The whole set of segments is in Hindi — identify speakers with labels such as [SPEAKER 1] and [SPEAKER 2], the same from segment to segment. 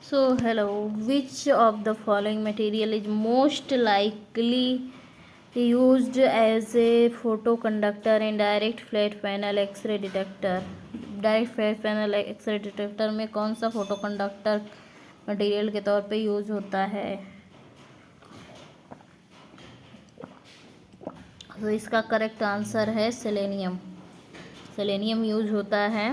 [SPEAKER 1] So, hello. Which of the following material is most likely used as a photoconductor in direct flat panel X-ray detector? Direct flat panel X-ray detector में कौन सा फोटोकंडक्टर मटेरियल के तौर पे यूज होता है? तो इसका करेक्ट आंसर है सेलेनियम। सेलेनियम यूज होता है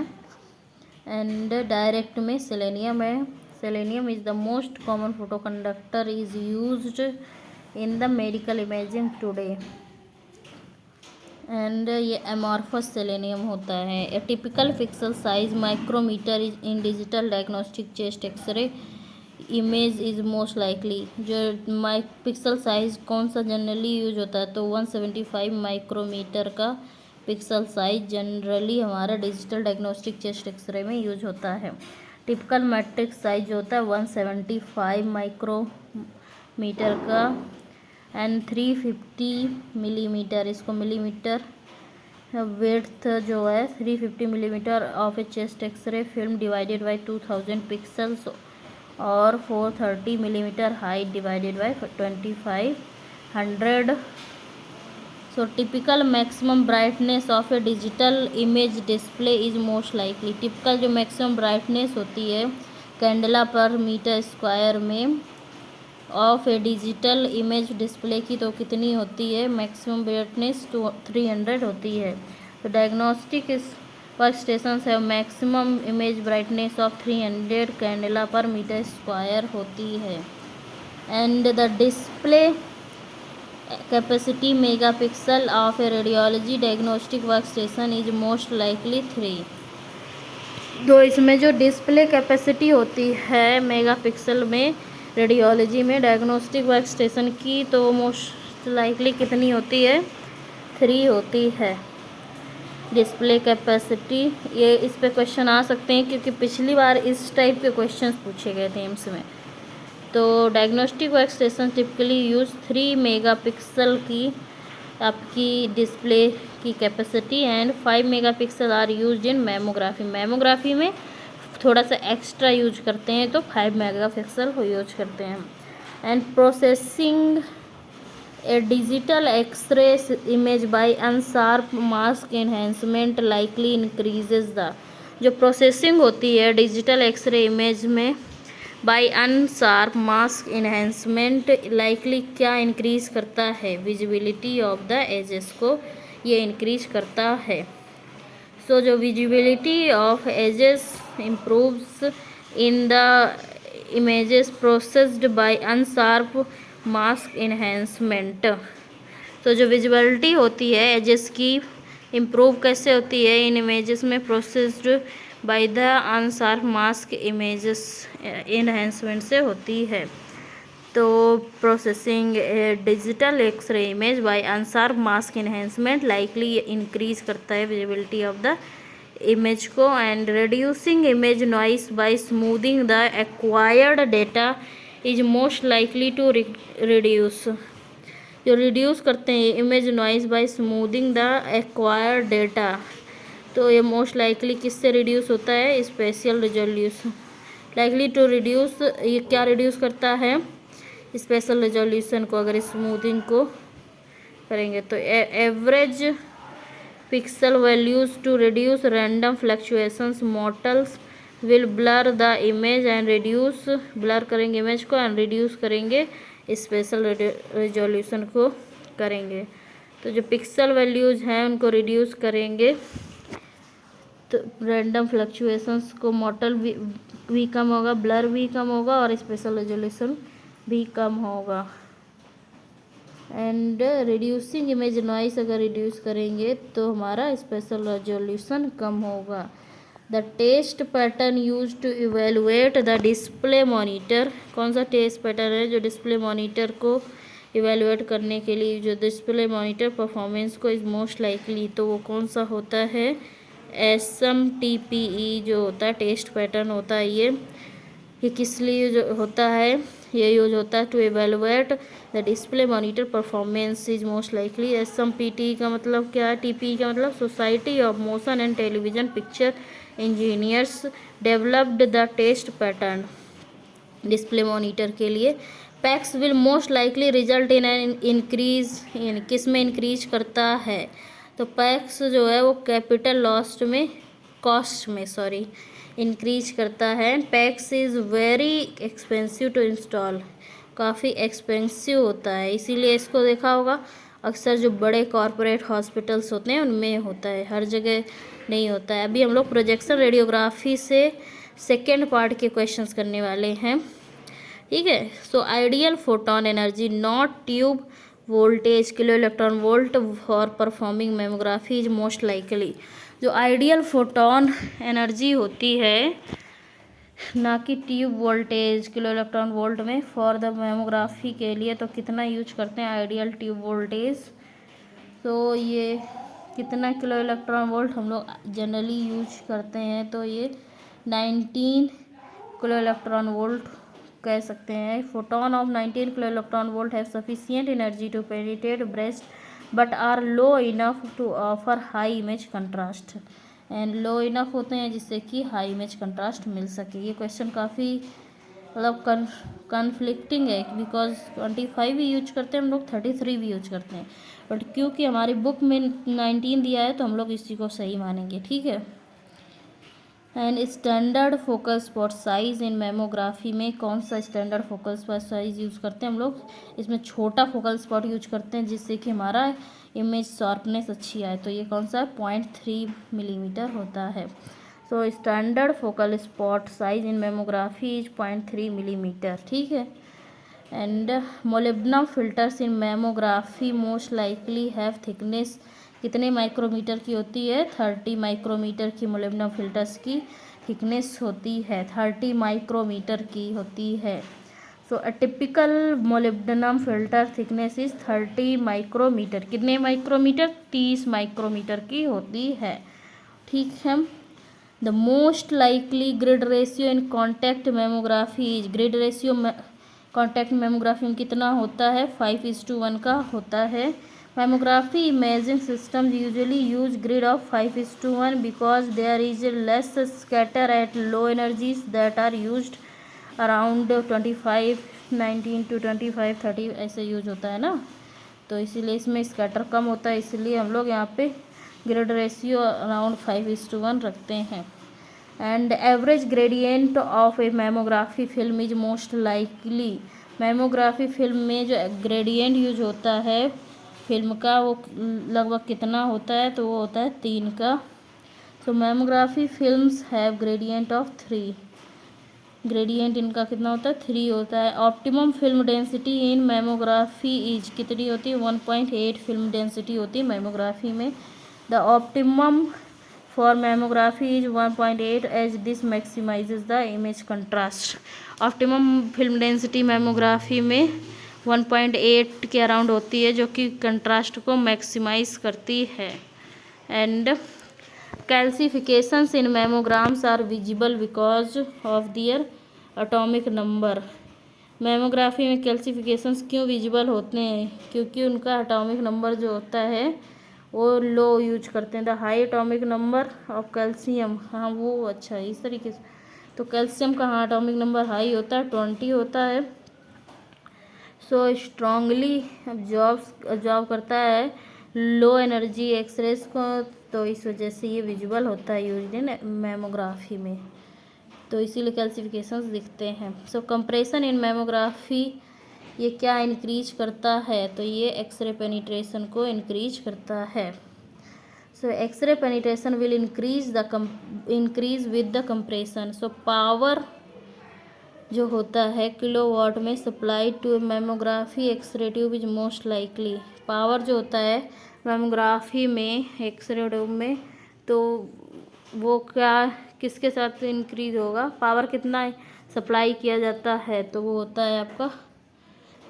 [SPEAKER 1] एंड डायरेक्ट में सेलेनियम है। Selenium is the most common photoconductor is used in the medical imaging today and ये एमॉर्फस सेलेनियम होता है। A typical pixel size micrometer is in digital diagnostic chest x-ray image is most likely. जो पिक्सल साइज कौन सा जनरली यूज होता है, तो 175 माइक्रोमीटर का पिक्सल साइज जनरली हमारा डिजिटल डायग्नोस्टिक चेस्ट एक्सरे में यूज होता है। टिपिकल मैट्रिक्स साइज जो होता है 175 माइक्रोमीटर का एंड 350 मिलीमीटर, इसको मिलीमीटर विड्थ जो है 350 millimeter of a chest X-ray film divided by 2000 pixels और 430 millimeter height divided by 2500। So typical maximum brightness of a digital image display is most likely. Typical जो मैक्सिमम ब्राइटनेस होती है कैंडला पर मीटर स्क्वायर में of a digital image display की, तो कितनी होती है? मैक्सिमम ब्राइटनेस 300 होती है। तो डायग्नोस्टिक वर्क स्टेशन है maximum image brightness of 300 candela per meter square होती है and the display capacity megapixel of A radiology diagnostic work station is most likely 3। तो इसमें जो डिस्प्ले कैपेसिटी होती है मेगापिक्सल में रेडियोलॉजी में डायग्नोस्टिक वर्क स्टेशन की, तो मोस्ट लाइकली कितनी होती है? 3 होती है डिस्प्ले कैपेसिटी। ये इस पे क्वेश्चन आ सकते हैं क्योंकि पिछली बार इस टाइप के क्वेश्चंस पूछे गए थे एम्स में। तो diagnostic work station typically use 3 megapixel की आपकी डिस्प्ले की capacity and 5 megapixel are used in mammography. Mammography में थोड़ा सा एक्स्ट्रा यूज करते हैं तो 5 मेगापिक्सल को यूज करते हैं and processing a digital x-ray image by unsharp mask enhancement likely increases the. जो प्रोसेसिंग होती है डिजिटल एक्सरे इमेज में by unsharp mask enhancement likely क्या इंक्रीज करता है? विजिबिलिटी ऑफ द एजेस को ये इंक्रीज करता है। सो जो visibility of edges improves in the images processed by unsharp mask enhancement. तो जो विजिबिलिटी होती है एजेस की इम्प्रूव कैसे होती है? इन इमेजेस में processed by the unsharp mask images enhancement से होती है। तो processing digital x-ray image by unsharp mask enhancement likely increase करता है विजिबिलिटी ऑफ द इमेज को and reducing image noise by smoothing the acquired data is most likely to reduce. जो रिड्यूस करते हैं image noise by smoothing the acquired data, तो ये मोस्ट लाइकली किससे रिड्यूस होता है? Spatial resolution likely to reduce. ये क्या रिड्यूस करता है? स्पेशल रिजोल्यूशन को अगर स्मूथिंग को करेंगे तो average pixel values to reduce random fluctuations models will blur the image and reduce. Blur करेंगे इमेज को एंड रिड्यूस करेंगे स्पेशल रिजोल्यूशन को करेंगे। तो जो पिक्सल वैल्यूज हैं उनको रिड्यूस करेंगे तो रैंडम फ्लक्चुएशंस को मॉडल भी कम होगा, ब्लर भी कम होगा और स्पेशल रिजोल्यूशन भी कम होगा एंड रिड्यूसिंग इमेज नॉइस अगर रिड्यूस करेंगे तो हमारा स्पेशल रेजोल्यूशन कम होगा। The test pattern use to evaluate the display monitor. कौन सा टेस्ट पैटर्न है जो डिस्प्ले मॉनिटर को इवेलुएट करने के लिए जो डिस्प्ले मॉनिटर परफॉर्मेंस को इज मोस्ट लाइकली, तो वो कौन सा होता है? SMTPE जो होता है टेस्ट पैटर्न होता है ये किस लिए जो होता है? ये यूज होता है to evaluate the display monitor performance is most likely. SMPTE का मतलब क्या है? TPE का मतलब society of motion and television picture engineers developed the test pattern. Display monitor के लिए। PACS will most likely result in an increase, इन किस में इंक्रीज करता है, तो पैक्स जो है वो कैपिटल कॉस्ट में इंक्रीज करता है। PACS is very expensive to install, काफ़ी एक्सपेंसिव होता है, इसीलिए इसको देखा होगा अक्सर जो बड़े कॉरपोरेट हॉस्पिटल्स होते हैं उनमें होता है, हर जगह नहीं होता है। अभी हम लोग प्रोजेक्शन रेडियोग्राफी से सेकेंड पार्ट के क्वेश्चंस करने वाले हैं, ठीक है। So ideal photon energy not tube voltage kilo electron volt for performing mammography is most likely. जो आइडियल फोटोन एनर्जी होती है, ना कि tube voltage kilo electron volt में, फॉर द मेमोग्राफी के लिए तो कितना यूज करते हैं आइडियल ट्यूब वोल्टेज, तो ये कितना किलो इलेक्ट्रॉन वोल्ट हम लोग जनरली यूज करते हैं, तो ये 19 किलो इलेक्ट्रॉन वोल्ट कह सकते हैं। Photon of 19 kilo electron volt have sufficient energy to penetrate breast but are low enough to offer high image contrast, and low enough होते हैं जिससे कि हाई इमेज कंट्रास्ट मिल सके। ये क्वेश्चन काफ़ी मतलब कन्फ्लिक्टिंग है, बिकॉज 25 भी यूज करते हैं हम लोग, 33 भी यूज करते हैं, बट क्योंकि हमारी बुक में 19 दिया है तो हम लोग इसी को सही मानेंगे, ठीक है। And standard focal spot size in mammography में कौन सा standard focal spot size use करते हैं हम लोग, इसमें छोटा फोकल स्पॉट यूज करते हैं जिससे कि हमारा इमेज शार्पनेस अच्छी आए, तो ये कौन सा है 0.3 मिलीमीटर होता है। So standard focal spot size in mammography is 0.3 millimetre, ठीक है। And molybdenum filters in mammography most likely have thickness कितने माइक्रोमीटर की होती है, 30 माइक्रोमीटर की मोलिब्डेनम फिल्टर्स की थिकनेस होती है, 30 माइक्रोमीटर की होती है। So a typical molybdenum filter thickness is 30 micrometer, कितने माइक्रोमीटर, 30 माइक्रोमीटर की होती है, ठीक है। The most likely grid ratio in contact mammography is, grid ratio contact mammography में कितना होता है, 5:1 का होता है। Mammography imaging system usually use grid of 5:1 because there is less scatter at low energies that are used around 25 19 to 25 30 ऐसे यूज होता है ना, तो इसीलिए इसमें स्कैटर कम होता है, इसलिए हम लोग यहाँ पे ग्रिड रेशियो अराउंड 5:1 रखते हैं। And average gradient of A mammography film is most likely, mammography film में जो ग्रेडियंट यूज होता है फिल्म का वो लगभग कितना होता है, तो वो होता है 3 का। So mammography films have gradient of 3, gradient इनका कितना होता है, 3 होता है। Optimum film density in mammography is कितनी होती है, 1.8 फिल्म डेंसिटी होती है मेमोग्राफी में। The optimum for mammography is 1.8 as this maximises the image contrast. Optimum film density mammography में 1.8 के अराउंड होती है जो कि कंट्रास्ट को मैक्सिमाइज करती है। And calcifications in mammograms are visible because of their atomic number. Mammography में कैल्सिफिकेशंस क्यों विजिबल होते हैं, क्योंकि उनका एटॉमिक नंबर जो होता है वो लो यूज करते हैं। The high atomic number of calcium, हाँ वो अच्छा है इस तरीके से, तो कैल्शियम का हाँ एटॉमिक नंबर हाई होता है, 20 होता है। सो स्ट्रांगली ऑब्जॉर्व करता है लो एनर्जी एक्सरेज को, तो इस वजह से ये विजुअल होता है यूज्ड इन मेमोग्राफी में, तो इसीलिए कैल्सिफिकेशंस दिखते हैं। सो कंप्रेशन इन मेमोग्राफी ये क्या इंक्रीज करता है, तो ये एक्सरे पेनिट्रेशन को इंक्रीज करता है। So x-ray penetration will increase with the compression. So power जो होता है किलोवाट में supply to mammography x-ray tube is most likely, power जो होता है मेमोग्राफी में एक्सरे ट्यूब में, तो वो क्या किसके साथ इंक्रीज होगा, पावर कितना सप्लाई किया जाता है, तो वो होता है आपका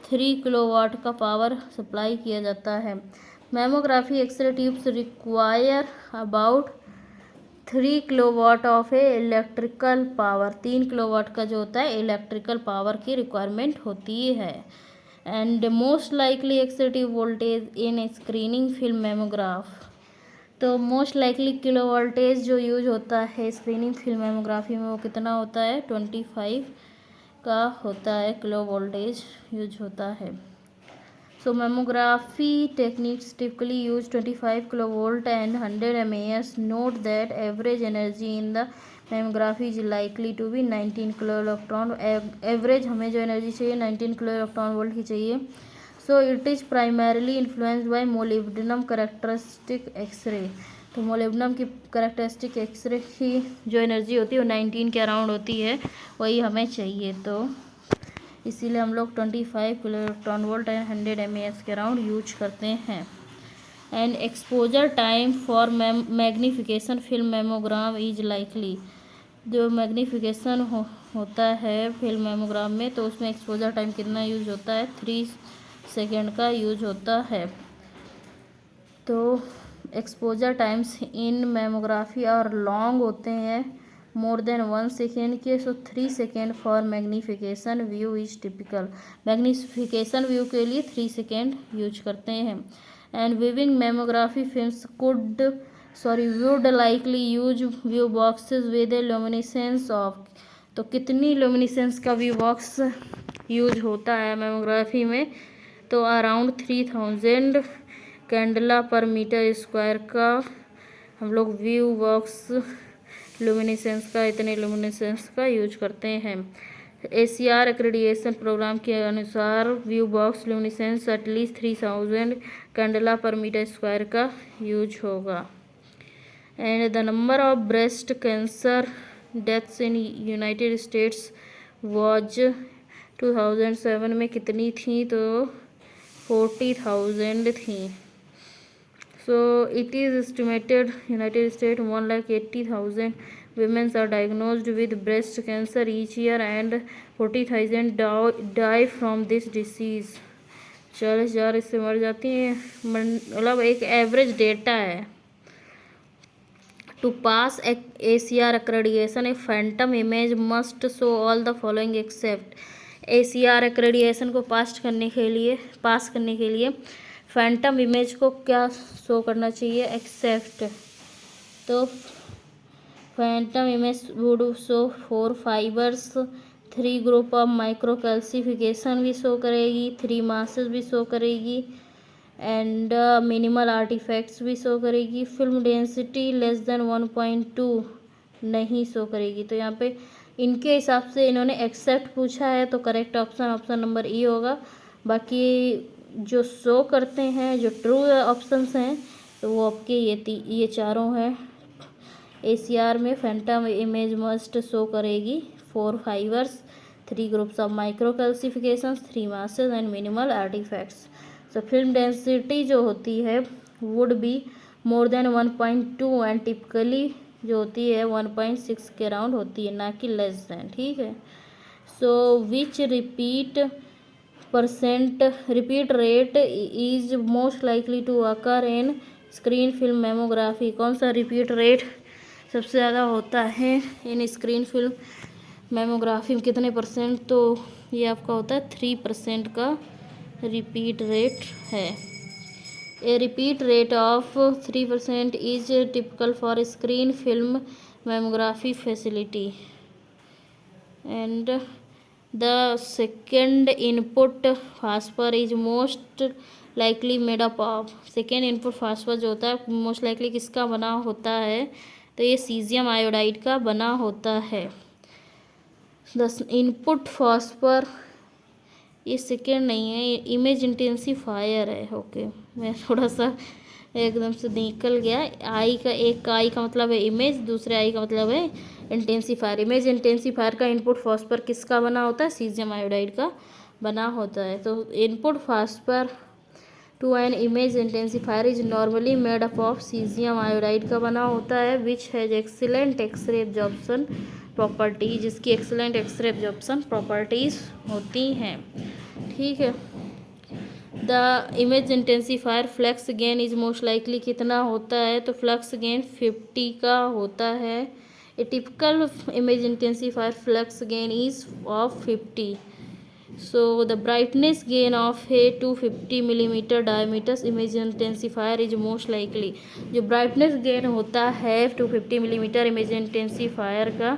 [SPEAKER 1] 3 किलोवाट का पावर सप्लाई किया जाता है। Mammography X-ray tubes require about 3 kilowatt of a electrical power, 3 kilowatt का जो होता है इलेक्ट्रिकल पावर की रिक्वायरमेंट होती है। And most likely x-ray tube voltage in screening film mammograph, तो मोस्ट लाइकली किलो वोल्टेज जो यूज होता है स्क्रीनिंग फिल्म मेमोग्राफी में वो कितना होता है, 25 का होता है, किलो वोल्टेज यूज होता है। So mammography techniques typically use 25 kilovolt and 100 mAh. Note that average energy in the mammography is likely to be 19 kilo electron. Average हमें जो एनर्जी चाहिए 19 किलो इलेक्ट्रॉन वोल्ट की चाहिए। So it is primarily influenced by molybdenum characteristic X-ray. तो मोलिब्डेनम की करेक्टरिस्टिक एक्सरे की जो एनर्जी होती है वो 19 के अराउंड होती है, वही हमें चाहिए। तो इसीलिए हम लोग 25 kilo electron volt and 100 mAh के अराउंड यूज करते हैं। And exposure time for magnification film mammogram is likely. जो मैग्नीफिकेशन होता है फिल्म मेमोग्राम में, तो उसमें एक्सपोजर टाइम कितना यूज होता है, 3 सेकेंड का यूज होता है। तो एक्सपोजर टाइम्स इन मेमोग्राफी और लॉन्ग होते हैं, मोर देन 1 सेकेंड के। सो 3 second for magnification view is typical. Magnification view के लिए 3 सेकेंड यूज करते हैं। And viewing mammography films would likely use view boxes with A luminescence of. तो कितनी लुमिनेसेंस का व्यू बॉक्स यूज होता है मेमोग्राफी में, तो around 3000 candela per meter square का हम लोग व्यू बॉक्स लुमिनेसेंस का, इतने लुमिनेसेंस का यूज करते हैं। ACR एक्रेडिएशन प्रोग्राम के अनुसार view box luminescence at least 3000 candela per meter square का यूज होगा। And the number of breast cancer deaths in United states was 2007 में कितनी थी, तो 40,000 थी। सो it is estimated United state 1,80,000 women are diagnosed with breast cancer each year and 40,000 die from this disease। 40,000 इससे मर जाती हैं, मतलब एक एवरेज डेटा है। To pass ACR accreditation a phantom image must show all the following except। ACR accreditation को पास करने के लिए फैंटम इमेज को क्या शो करना चाहिए, एक्सेप्ट। तो Phantom image would show 4 fibres, 3 group of micro calcification भी शो करेगी, 3 मासेस भी शो करेगी, एंड मिनिमल आर्टिफैक्ट्स भी शो करेगी। फिल्म डेंसिटी लेस देन 1.2 नहीं शो करेगी। तो यहाँ पे इनके हिसाब से इन्होंने एक्सेप्ट पूछा है, तो करेक्ट ऑप्शन नंबर ई होगा। बाकी जो शो करते हैं, जो ट्रू ऑप्शंस हैं, तो वो आपके ये चारों हैं। ACR में फैंटम इमेज मस्ट शो करेगी 4 fibres, 3 groups of micro calcifications, 3 masses and minimal artefacts. So film density जो होती है would be more than 1.2 and typically जो होती है 1.6 के अराउंड होती है, ना कि लेस देन। ठीक है। So which repeat rate is most likely to occur in screen film mammography. कौन सा रिपीट रेट सबसे ज़्यादा होता है इन स्क्रीन फिल्म मेमोग्राफी में, कितने %? तो ये आपका होता है 3% का रिपीट रेट है। A repeat rate of 3% is typical for screen film mammography facility. And the second input phosphor is most likely made up of. Second input phosphor जो होता है मोस्ट लाइकली किसका बना होता है, तो ये सीजियम आयोडाइड का बना होता है। द इनपुट फास्फर, ये सेकेंड नहीं है, इमेज इंटेंसीफायर है। ओके, मैं थोड़ा सा एकदम से निकल गया। आई का मतलब है इमेज, दूसरे आई का मतलब है इंटेंसीफायर। इमेज इंटेंसीफायर का इनपुट फास्फर किसका बना होता है, सीजियम आयोडाइड का बना होता है। तो input phosphor to an image intensifier is normally made up of caesium iodide का बना होता है, which has excellent x-ray absorption property, जिसकी एक्सीलेंट एक्सरे एब्जॉर्प्शन प्रॉपर्टीज होती हैं। ठीक है। The image intensifier flux gain is most likely कितना होता है, तो फ्लक्स गेन 50 का होता है। A typical image intensifier flux gain is of 50। So the brightness gain of a 250 millimeter diameter image intensifier is most likely। जो brightness gain होता है 250 मिलीमीटर इमेज इंटेंसीफायर का,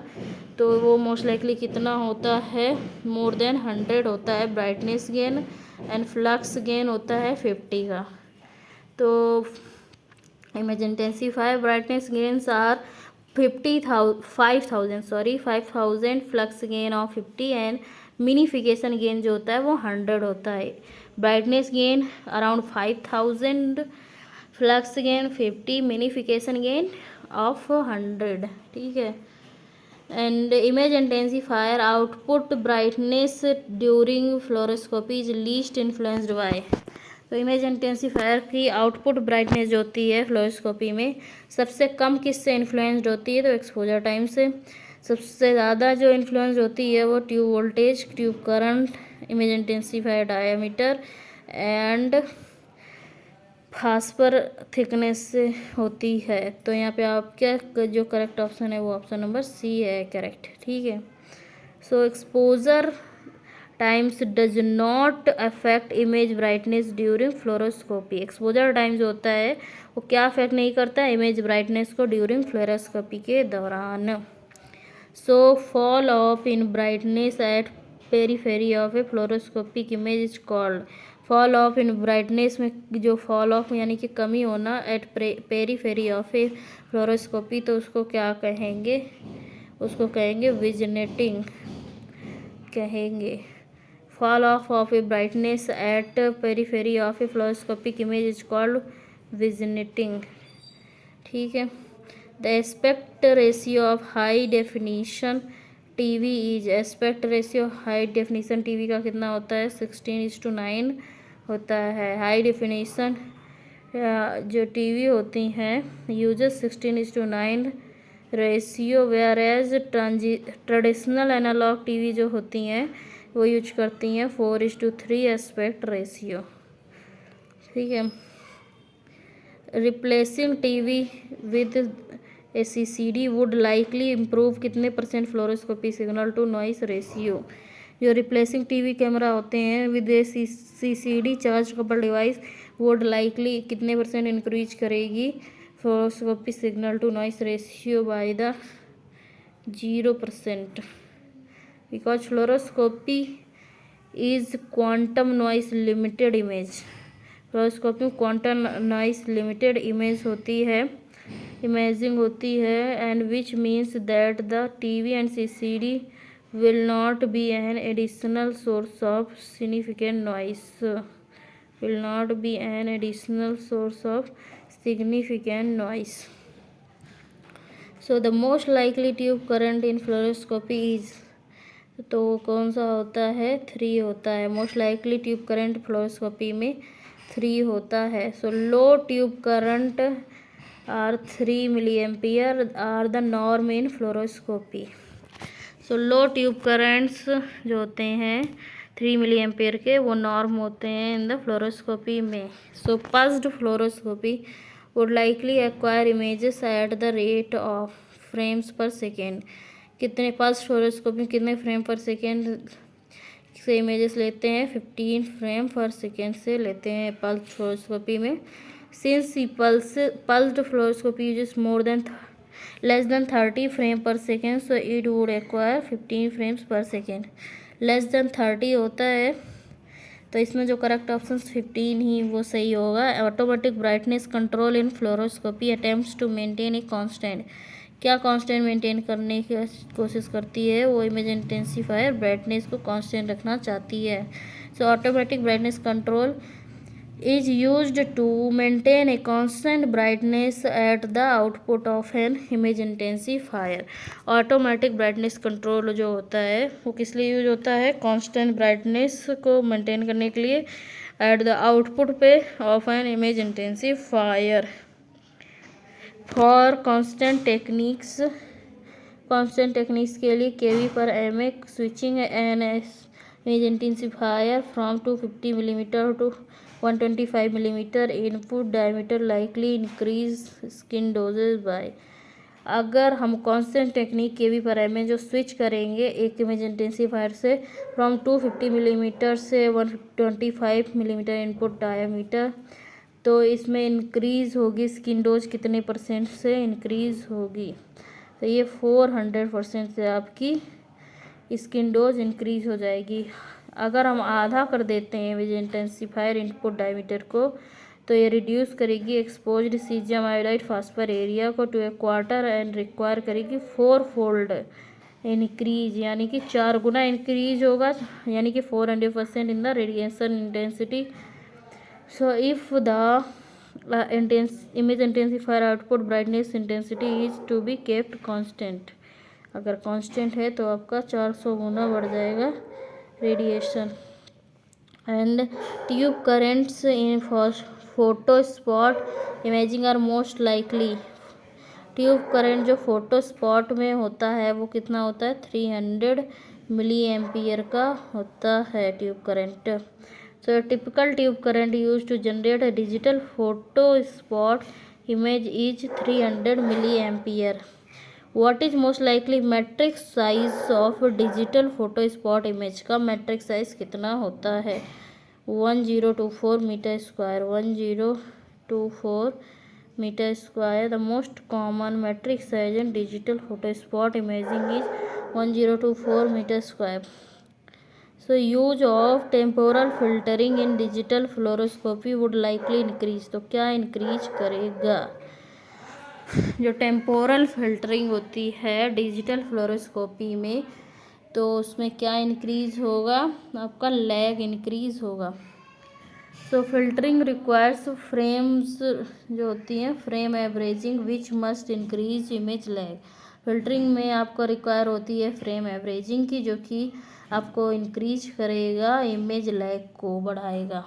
[SPEAKER 1] तो वो मोस्ट लाइकली कितना होता है, मोर देन 100 होता है brightness gain, and flux gain होता है 50 का। तो image intensifier brightness gains are 5,000 flux gain of 50 and minification gain जो होता है वो 100 होता है। Brightness gain around 5,000, flux gain 50, minification gain of 100, ठीक है। And image intensifier output brightness during fluoroscopy is least influenced by. तो इमेज इंटेंसीफायर की आउटपुट ब्राइटनेस जो होती है फ्लोरोस्कोपी में सबसे कम किससे इन्फ्लुएंस्ड होती है, तो एक्सपोजर टाइम से। सबसे ज़्यादा जो इन्फ्लुएंस होती है वो tube voltage, tube current, image intensifier diameter and phosphor thickness से होती है। तो यहाँ पे आपका जो करेक्ट ऑप्शन है वो ऑप्शन नंबर सी है करेक्ट, ठीक है। So exposure times does not affect image brightness during fluoroscopy. Exposure time जो होता है वो क्या अफेक्ट नहीं करता है, इमेज ब्राइटनेस को ड्यूरिंग फ्लोरोस्कोपी के दौरान। So fall off in brightness at periphery of a fluoroscopic image is called. Fall off in brightness में जो फॉल ऑफ यानी कि कमी होना at periphery of a fluoroscopy, तो उसको क्या कहेंगे, उसको कहेंगे विजनेटिंग कहेंगे। Fall off a brightness at periphery of a fluoroscopic image is called vignetting, ठीक है। The aspect ratio of high definition TV is, aspect ratio high definition TV का कितना होता है, 16:9 होता है। हाई डेफिनीशन जो टीवी होती हैं uses 16:9 ratio, whereas traditional analog TV जो होती हैं वो यूज करती हैं 4:3 एस्पेक्ट रेशियो, ठीक है। Replacing TV with a CCD would likely improve कितने % fluoroscopy signal to noise ratio. जो रिप्लेसिंग टीवी कैमरा होते हैं with a CCD charge couple device would likely कितने % इंक्रीज करेगी fluoroscopy signal to noise ratio by the 0%, because fluoroscopy is quantum noise limited image. Fluoroscopy में क्वांटम नॉइस लिमिटेड इमेज होती है, इमेजिंग होती है, and which means that the TV and CCD will not be an additional source of significant noise, will not be an additional source of significant noise. So the most likely tube current in fluoroscopy is, तो कौन सा होता है, 3 होता है। Most likely tube current fluoroscopy में 3 होता है। So low tube current are 3 mA are the norm in fluoroscopy. So low tube currents जो होते हैं 3 mA के वो नॉर्म होते हैं इन द फ्लोरोस्कोपी में। So pulsed fluoroscopy would likely acquire images at the rate of frames per second. कितने पल्स्ड फ्लोरोस्कोपी में कितने फ्रेम पर सेकेंड से इमेजेस लेते हैं, 15 फ्रेम पर सेकेंड से लेते हैं पल्स्ड फ्लोरोस्कोपी में। Since pulsed fluoroscopy uses less than 30 frame per second, so it would acquire 15 frames per second। Less than 30 होता है तो इसमें जो करेक्ट ऑप्शन 15 ही वो सही होगा। Automatic brightness control in fluoroscopy attempts to maintain a constant. क्या कांस्टेंट मेंटेन करने की कोशिश करती है, वो इमेज इंटेंसीफायर ब्राइटनेस को कांस्टेंट रखना चाहती है। So automatic brightness control is used to maintain a constant brightness at the output of an image intensifier। Automatic brightness control जो होता है वो किस लिए यूज होता है, कांस्टेंट ब्राइटनेस को मेंटेन करने के लिए एट द आउटपुट पे of an image intensifier. For constant techniques के लिए KV पर MA switching an image intensifier from 250 mm to 125 mm input diameter likely increase skin doses by. अगर हम कांस्टेंट टेक्निक KV पर MA जो स्विच करेंगे एक इमेज इंटेंसीफायर से फ्रॉम 250 mm से 125 mm इनपुट डायमीटर, तो इसमें इंक्रीज़ होगी स्किन डोज कितने % से इंक्रीज़ होगी, तो ये 400% से आपकी स्किन डोज इंक्रीज हो जाएगी। अगर हम आधा कर देते हैं विज इंटेंसिफायर इनपुट डायमीटर को, तो ये रिड्यूस करेगी exposed cesium iodide phosphor area को to a quarter and require करेगी 4 फोल्ड इंक्रीज, यानी कि 4 गुना इंक्रीज होगा, यानी कि 400% in the radiation intensity. So if the image intensifier output brightness intensity is to be kept constant, अगर कांस्टेंट है तो आपका 400 गुना बढ़ जाएगा radiation. And tube currents in photo spot imaging are most likely. Tube current जो फोटो स्पॉट में होता है वो कितना होता है, 300 मिली एम्पियर का होता है tube current. So typical tube current use to generate a digital photo spot image is 300 milli ampere. What is most likely matrix size of digital photo spot image का मैट्रिक साइज कितना होता है, 1024 meter square, 1024 meter square. The most common matrix size in digital photo spot imaging is 1024 meter square. So use of temporal filtering in digital fluoroscopy would likely increase, तो क्या इंक्रीज करेगा, जो टेम्पोरल फिल्टरिंग होती है डिजिटल फ्लोरोस्कोपी में, तो उसमें क्या इंक्रीज होगा, आपका लैग इंक्रीज होगा। सो फिल्टरिंग रिक्वायर्स फ्रेम्स जो होती हैं frame averaging which must increase image lag. Filtering में आपको रिक्वायर होती है फ्रेम एवरेजिंग की, जो कि आपको इंक्रीज करेगा इमेज लैग को बढ़ाएगा।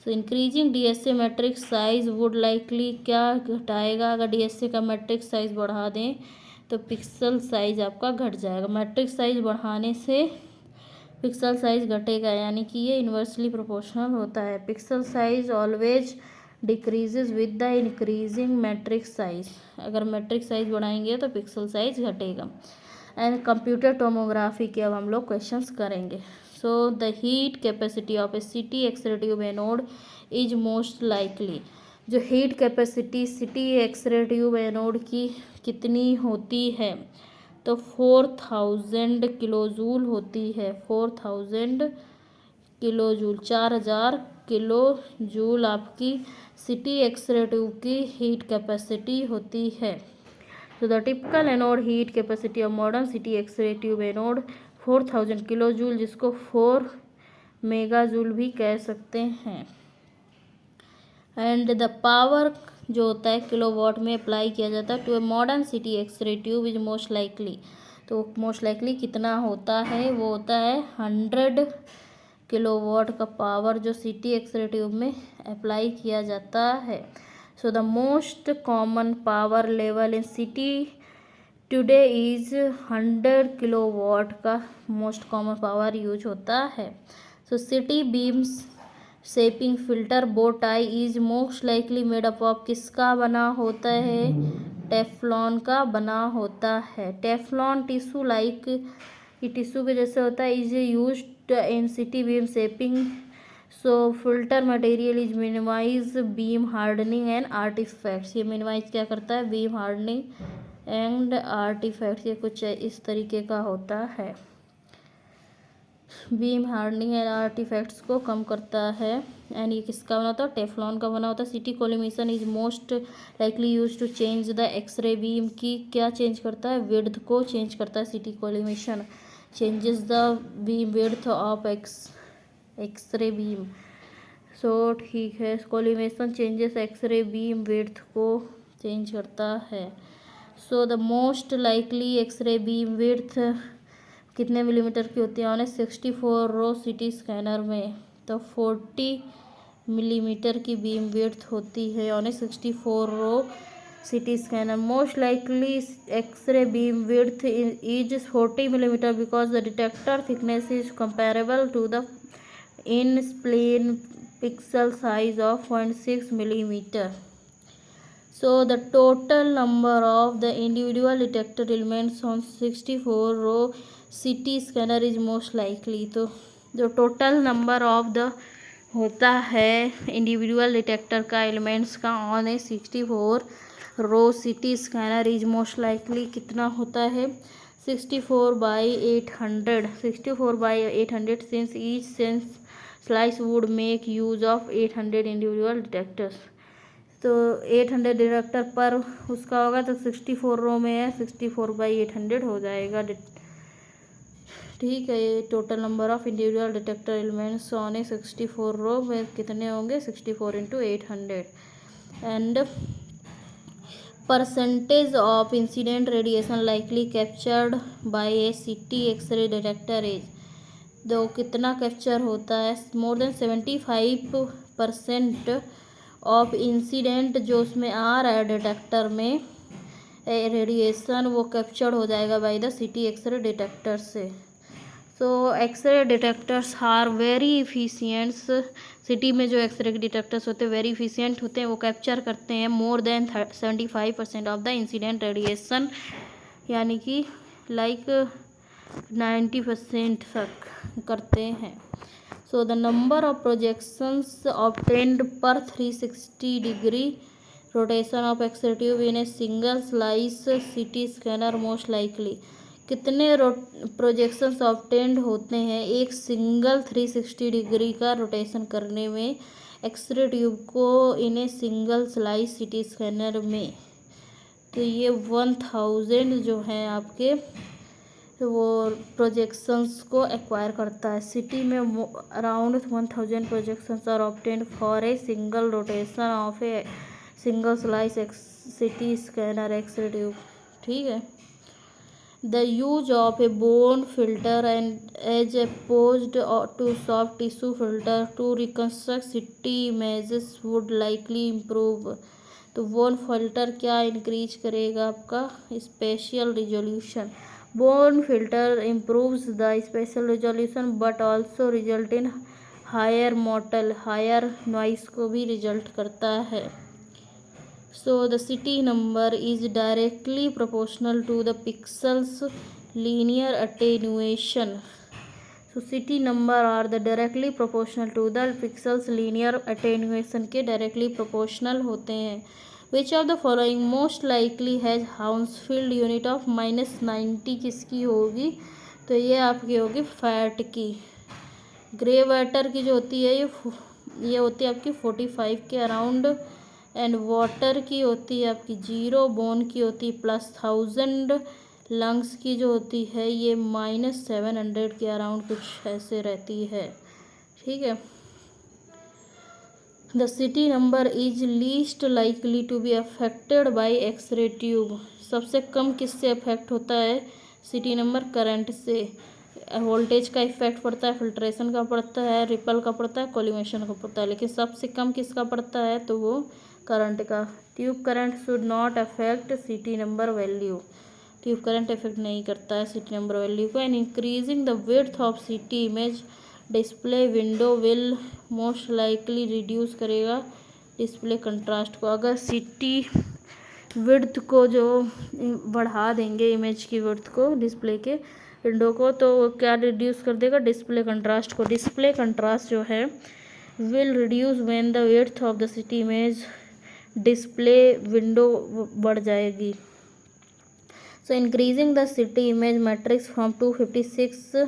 [SPEAKER 1] So increasing DSA matrix size would likely क्या घटाएगा, अगर डीएसए का मैट्रिक साइज बढ़ा दें तो पिक्सल साइज आपका घट जाएगा। मैट्रिक साइज बढ़ाने से पिक्सल साइज घटेगा, यानी कि ये इन्वर्सली प्रोपोर्शनल होता है। Pixel size always decreases with the increasing matric size, अगर मैट्रिक साइज बढ़ाएंगे तो पिक्सल साइज घटेगा। एंड कंप्यूटर टोमोग्राफी के अब हम लोग क्वेश्चंस करेंगे। So the heat capacity of a CT x ray tube anode is most likely, जो heat capacity CT x ray tube anode की कितनी होती है, तो 4000 किलो जूल होती है। 4000 किलो जूल, 4000 किलो जूल आपकी सिटी एक्सरे ट्यूब की हीट कैपेसिटी होती है। तो the typical anode heat capacity of modern CT x ray tube anode 4000 kilo joule, जिसको 4 मेगा जूल भी कह सकते हैं। एंड द पावर जो होता है किलोवाट में अप्लाई किया जाता है to a modern CT x ray tube is most likely, तो मोस्ट लाइकली कितना होता है, वो होता है 100 किलोवाट का पावर जो सिटी एक्सरे ट्यूब में अप्लाई किया जाता है। So the most common power level in CT today is 100 kilowatt का मोस्ट कॉमन पावर यूज होता है। So CT beams shaping filter bow tie is most likely made up of किसका बना होता है, टेफ्लॉन का बना होता है। टेफ्लॉन टिश्यू लाइक, ये टिश्यू के जैसे होता है, is used in CT beam shaping. So filter material is minimize beam hardening and artifacts, ये मिनिमाइज क्या करता है, बीम हार्डनिंग एंड आर्टिफैक्ट्स, ये कुछ इस तरीके का होता है। बीम हार्डनिंग एंड आर्टिफैक्ट्स को कम करता है। एंड ये किसका बना होता है, टेफ्लॉन का बना होता है। CT collimation is most likely use to change the X-ray beam की, क्या चेंज करता है, विड्थ को चेंज करता है। CT collimation changes the beam width of x-ray beam. So ठीक है, collimation changes x-ray beam width को चेंज करता है। So the most likely x ray beam width कितने मिलीमीटर की होती है, ऑन 64 रो सिटी स्कैनर में, तो 40 मिलीमीटर की बीम विड्थ होती है on 64 row CT scanner. Most likely x ray beam width is 40 millimeter because the detector thickness is comparable to the in plane pixel size of 0.6 millimeter. So the total number of the individual detector elements on 64 row CT scanner is most likely, तो जो टोटल नंबर ऑफ द होता है इंडिविजुअल डिटेक्टर का एलिमेंट्स का on a 64 row CT scanner is most likely कितना होता है 64/800 64/800 since each sense slice would make use of 800 individual detectors. तो 800 डिटेक्टर पर उसका होगा तो 64 रो में है 64/800 हो जाएगा। ठीक है, ये total number of individual detector elements on a 64 row में कितने होंगे 64 × 800 and percentage of incident radiation likely captured by a CT x-ray detector is. तो कितना कैप्चर होता है मोर देन 75% ऑफ इंसिडेंट जो उसमें आ रहा है डिटेक्टर में रेडिएशन वो कैप्चर्ड हो जाएगा by the CT x-ray detector से। So x-ray detectors are very efficient. CT में जो एक्सरे डिटेक्टर्स होते हैं वेरी इफिशियंट होते हैं, वो कैप्चर करते हैं more than 75% of the incident radiation, यानी कि लाइक 90% तक करते हैं। So the number of projections obtained per 360 degree rotation of X-ray tube in a single slice CT scanner most likely. कितने प्रोजेक्शंस ऑब्टेन्ड होते हैं एक सिंगल 360 डिग्री का रोटेशन करने में एक्सरे ट्यूब को in a single slice CT scanner में। तो ये 1000 जो हैं आपके वो प्रोजेक्शंस को एक्वायर करता है। सिटी में around 1000 projections are obtained for a single rotation of a single slice CT scanner X-ray tube. ठीक है। The use of a bone filter and as opposed to soft tissue filter to reconstruct CT images would likely improve। तो बोन फिल्टर क्या इंक्रीज करेगा आपका spatial resolution. Bone filter improves the spatial resolution but also result in higher noise को भी रिजल्ट करता है। So the CT number is directly proportional to the pixels linear attenuation। So CT number are the directly proportional to the pixels linear attenuation के directly proportional होते हैं। Which of the following most likely has Hounsfield unit of -90 किसकी होगी? तो ये आपकी होगी फैट की। ग्रे वाटर की जो होती है ये होती है आपकी 45 के अराउंड एंड वाटर की होती है आपकी 0, बोन की होती है +1000, लंग्स की जो होती है ये -700 के अराउंड कुछ ऐसे रहती है। ठीक है। The CT number is least likely to be affected by X-ray tube. सबसे कम किससे अफेक्ट होता है सिटी नंबर? करंट से। वोल्टेज का इफेक्ट पड़ता है, फिल्ट्रेशन का पड़ता है, रिपल का पड़ता है, कोलिमेशन का पड़ता है, लेकिन सबसे कम किसका पड़ता है तो वो करंट का। Tube current should not affect city number value. Tube current effect नहीं करता है सिटी नंबर वैल्यू को। And increasing the width of city image display window will most likely reduce करेगा डिस्प्ले कंट्रास्ट को। अगर सिटी विड्थ को जो बढ़ा देंगे इमेज की विड्थ को डिस्प्ले के विंडो को तो वो क्या रिड्यूस कर देगा? डिस्प्ले कंट्रास्ट को। डिस्प्ले कंट्रास्ट जो है will reduce when the width of the CT image display window बढ़ जाएगी। So increasing the CT image matrix from 256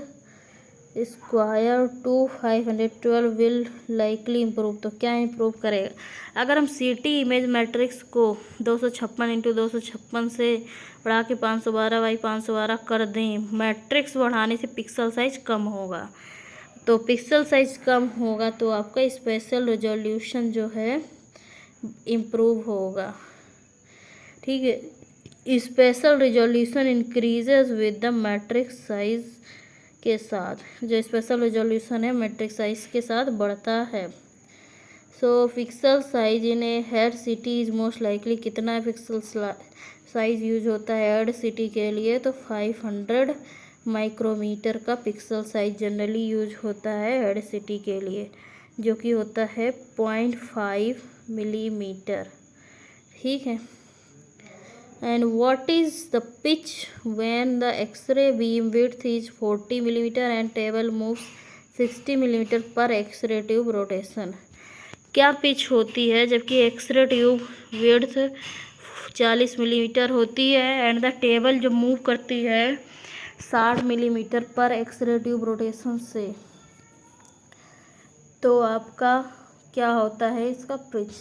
[SPEAKER 1] square to 512 will likely improve. तो क्या इम्प्रूव करेगा? अगर हम सिटी इमेज मैट्रिक्स को 256 × 256 से बढ़ा के 512/512 कर दें, मैट्रिक्स बढ़ाने से पिक्सल साइज कम होगा। तो पिक्सल साइज कम होगा तो आपका स्पेशल रेजोल्यूशन जो है इम्प्रूव होगा। ठीक है। Spatial resolution increases with the matrix size के साथ। जो स्पेशल रेजोल्यूशन है मैट्रिक्स साइज के साथ बढ़ता है। So pixel size in a head CT is most likely कितना पिक्सल साइज यूज होता है हेड सिटी के लिए? तो 500 माइक्रोमीटर का पिक्सल साइज जनरली यूज होता है हेड सिटी के लिए, जो कि होता है 0.5 मिलीमीटर। ठीक है। And what is the pitch when the X-ray beam width is 40 millimeter and table moves 60 millimeter per X-ray tube rotation? क्या पिच होती है जबकि एक्सरे ट्यूब विड्थ 40 मिलीमीटर होती है एंड द टेबल जो मूव करती है 60 मिलीमीटर पर एक्सरे ट्यूब रोटेशन से। तो आपका क्या होता है इसका पिच।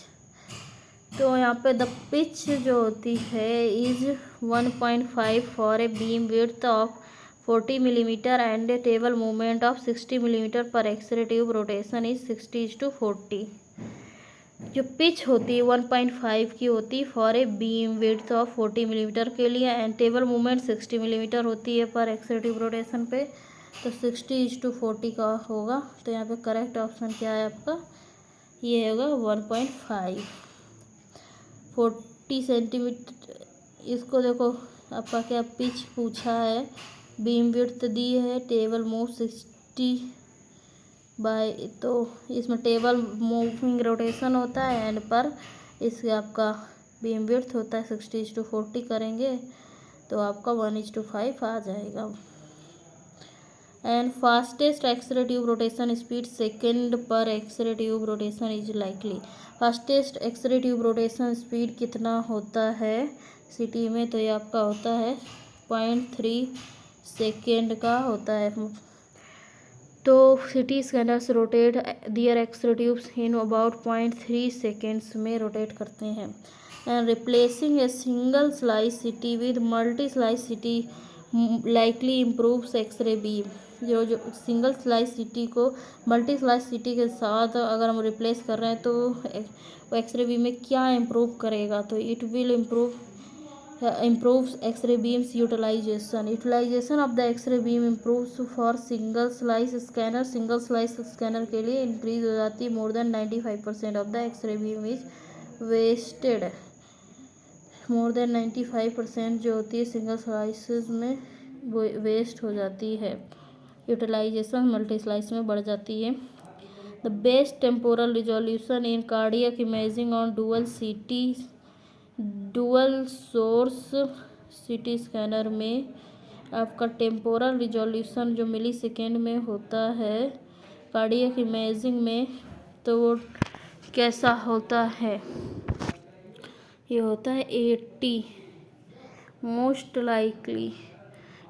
[SPEAKER 1] तो यहाँ पे द पिच जो होती है is 1.5 for a beam width of 40 millimetre and A table movement of 60 millimetre पर एक्सरे ट्यूब रोटेशन इज 60:40। जो पिच होती है 1.5 की होती for a beam width of 40 millimetre के लिए एंड टेबल मूवमेंट 60 मिलीमीटर होती है पर एक्सरे ट्यूब रोटेशन पे। तो 60:40 का होगा। तो यहाँ पे करेक्ट ऑप्शन क्या है आपका, ये होगा 1.5 40 सेंटीमीटर। इसको देखो आपका क्या पिच पूछा है, बीम विड्थ दी है, टेबल मूव 60 बाय, तो इसमें टेबल मूविंग रोटेशन होता है एंड पर इससे आपका बीम विड्थ होता है 60:40 करेंगे तो आपका 1:5 आ जाएगा। And fastest x-ray tube rotation speed second पर x-ray tube rotation is likely. Fastest x-ray tube rotation speed कितना होता है सिटी में, तो ये आपका होता है 0.3 सेकेंड का होता है। तो CT scanners rotate their X-ray tubes in about 0.3 seconds में रोटेट करते हैं। And replacing a single slice CT with multi slice CT likely improves X-ray beam. जो सिंगल स्लाइस सिटी को मल्टी स्लाइस सिटी के साथ अगर हम रिप्लेस कर रहे हैं तो वो एक्सरे बीम में क्या इम्प्रूव करेगा, तो it will improves X-ray beams utilization of the X-ray beam improves for single slice scanner। Single slice scanner के लिए इंक्रीज हो जाती है। More than 95% of the X-ray beam is wasted. More than 95% जो होती है सिंगल स्लाइसेस में वो वेस्ट हो जाती है। यूटिलाइजेशन मल्टी स्लाइस में बढ़ जाती है। The best temporal resolution in cardiac imaging on dual source city scanner में आपका टेम्पोरल रिजोल्यूशन जो मिली सेकेंड में होता है कार्डियक इमेजिंग में, तो वो कैसा होता है, ये होता है 80, मोस्ट लाइकली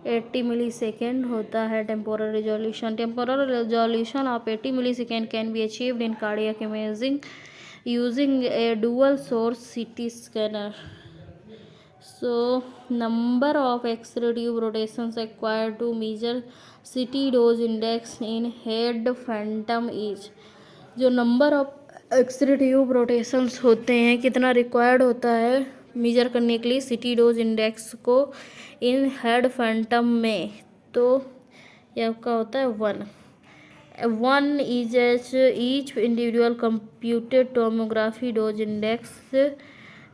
[SPEAKER 1] 80 मिली सेकेंड होता है temporal resolution. Temporal resolution of 80 milli second can be achieved in cardiac imaging using a dual source CT scanner। So number of X-ray tube rotations required to measure CT dose index in head phantom is। जो number of X-ray tube rotations होते हैं कितना रिक्वायर्ड होता है मेजर करने के लिए सिटी डोज इंडेक्स को इन हेड फैंटम में, तो यह आपका होता है 1 is each individual computed tomography dose index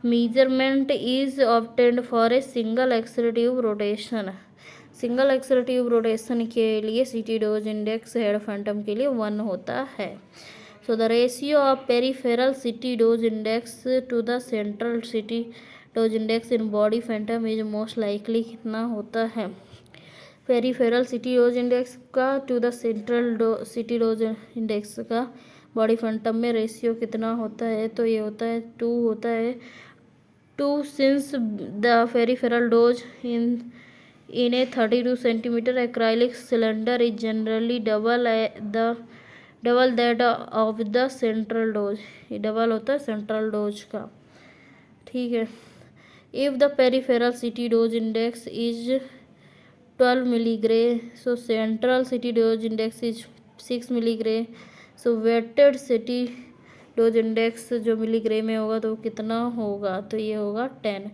[SPEAKER 1] measurement is obtained for a single X-ray tube rotation। Single X-ray tube rotation के लिए CT dose index head phantom के लिए 1 होता है। So the ratio of peripheral CT dose index to the central CT dose index in body phantom is most likely कितना होता है, पेरीफेरल सिटी डोज इंडेक्स का to the central CT dose index का बॉडी फैंटम में रेशियो कितना होता है, तो ये होता है 2 होता है 2 since the peripheral dose in a 32 centimetre acrylic cylinder is generally double that of the central dose. ये डबल होता है सेंट्रल डोज का, ठीक है। If the peripheral CT dose index is 12 milligray, so central CT dose index is 6 milligray, so weighted CT dose index जो मिलीग्रे में होगा तो कितना होगा, तो ये होगा 10।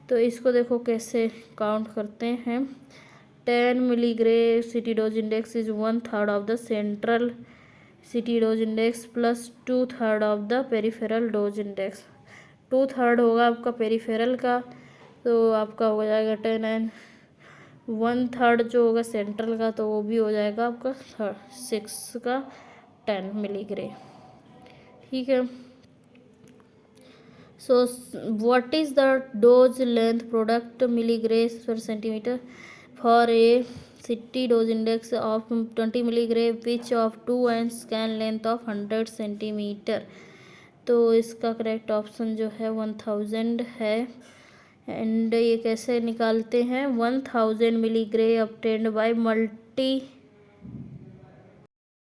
[SPEAKER 1] तो इसको देखो कैसे काउंट करते हैं। 10 milligray CT dose index is 1/3 of the central CT dose index plus 2/3 of the peripheral dose index. 2/3 होगा आपका पेरीफेरल का, तो आपका हो जाएगा 10 एंड 1/3 जो होगा सेंट्रल का, तो वो भी हो जाएगा आपका 6 का 10 मिलीग्रे, ठीक है। So what is the dose length product milligray per centimetre for a CT dose index of 20 milligray which of 2 and scan length of 100 centimetre. तो इसका करेक्ट ऑप्शन जो है 1000 है। एंड ये कैसे निकालते हैं, 1000 मिली ग्रे ऑब्टेन्ड बाय मल्टी